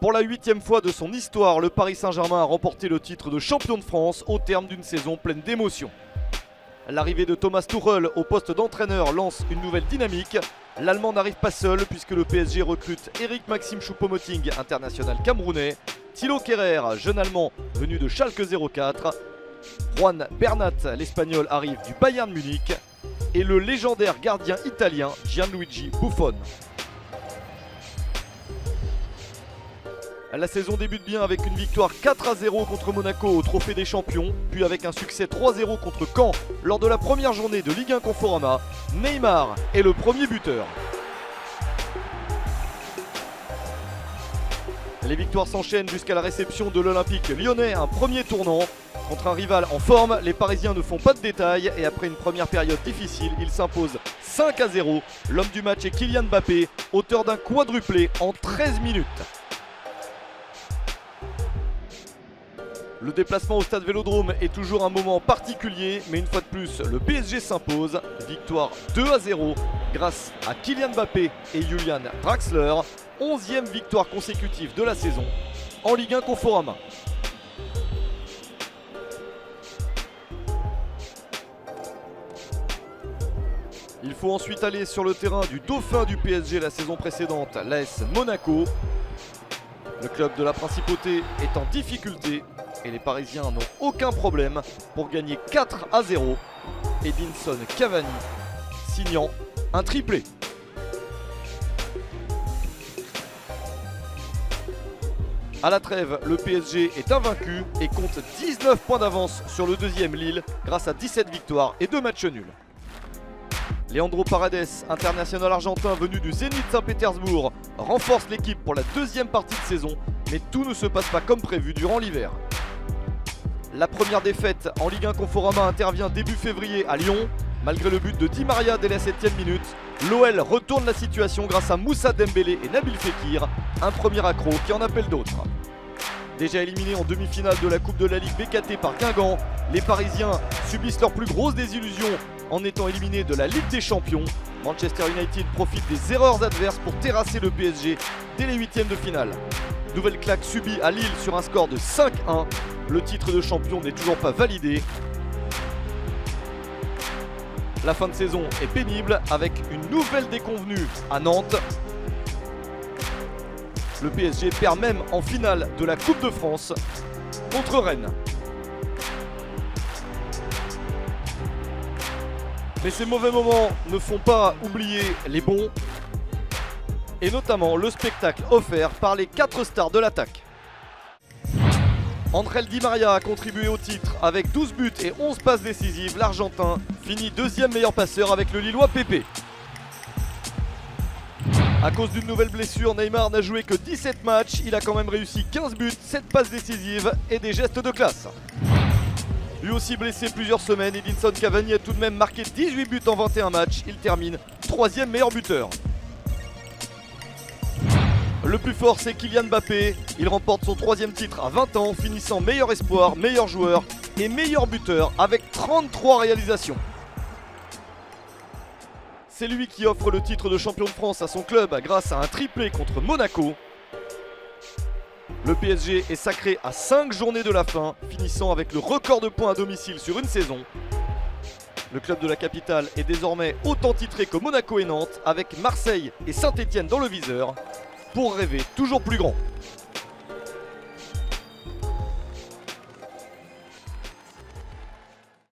Pour la 8e fois de son histoire, le Paris Saint-Germain a remporté le titre de champion de France au terme d'une saison pleine d'émotions. L'arrivée de Thomas Tuchel au poste d'entraîneur lance une nouvelle dynamique. L'Allemand n'arrive pas seul puisque le PSG recrute Eric Maxime Choupo-Moting, international camerounais, Thilo Kehrer, jeune Allemand venu de Schalke 04, Juan Bernat, l'Espagnol, arrive du Bayern Munich et le légendaire gardien italien Gianluigi Buffon. La saison débute bien avec une victoire 4-0 contre Monaco au Trophée des Champions, puis avec un succès 3-0 contre Caen lors de la première journée de Ligue 1 Conforama. Neymar est le premier buteur. Les victoires s'enchaînent jusqu'à la réception de l'Olympique lyonnais, un premier tournant. Contre un rival en forme, les Parisiens ne font pas de détails et après une première période difficile, ils s'imposent 5-0. L'homme du match est Kylian Mbappé, auteur d'un quadruplé en 13 minutes. Le déplacement au stade Vélodrome est toujours un moment particulier, mais une fois de plus, le PSG s'impose. Victoire 2-0 grâce à Kylian Mbappé et Julian Draxler. 11e victoire consécutive de la saison en Ligue 1 Conforama. Il faut ensuite aller sur le terrain du dauphin du PSG la saison précédente, l'AS Monaco. Le club de la Principauté est en difficulté et les Parisiens n'ont aucun problème pour gagner 4-0. Edinson Cavani signant un triplé. À la trêve, le PSG est invaincu et compte 19 points d'avance sur le deuxième Lille grâce à 17 victoires et 2 matchs nuls. Leandro Paredes, international argentin venu du Zénith Saint-Pétersbourg, renforce l'équipe pour la deuxième partie de saison, mais tout ne se passe pas comme prévu durant l'hiver. La première défaite en Ligue 1 Conforama intervient début février à Lyon. Malgré le but de Di Maria dès la 7e minute, l'OL retourne la situation grâce à Moussa Dembélé et Nabil Fekir, un premier accro qui en appelle d'autres. Déjà éliminés en demi-finale de la Coupe de la Ligue BKT par Guingamp, les Parisiens subissent leur plus grosse désillusion en étant éliminés de la Ligue des Champions. Manchester United profite des erreurs adverses pour terrasser le PSG dès les 8e de finale. Nouvelle claque subie à Lille sur un score de 5-1. Le titre de champion n'est toujours pas validé. La fin de saison est pénible avec une nouvelle déconvenue à Nantes. Le PSG perd même en finale de la Coupe de France contre Rennes. Mais ces mauvais moments ne font pas oublier les bons, et notamment le spectacle offert par les 4 stars de l'attaque. André Di Maria a contribué au titre avec 12 buts et 11 passes décisives. L'Argentin finit deuxième meilleur passeur avec le Lillois Pepe. À cause d'une nouvelle blessure, Neymar n'a joué que 17 matchs. Il a quand même réussi 15 buts, 7 passes décisives et des gestes de classe. Lui aussi blessé plusieurs semaines, Edinson Cavani a tout de même marqué 18 buts en 21 matchs. Il termine 3e meilleur buteur. Le plus fort, c'est Kylian Mbappé. Il remporte son 3e titre à 20 ans, finissant meilleur espoir, meilleur joueur et meilleur buteur avec 33 réalisations. C'est lui qui offre le titre de champion de France à son club grâce à un triplé contre Monaco. Le PSG est sacré à 5 journées de la fin, finissant avec le record de points à domicile sur une saison. Le club de la capitale est désormais autant titré que Monaco et Nantes, avec Marseille et Saint-Etienne dans le viseur, pour rêver toujours plus grand.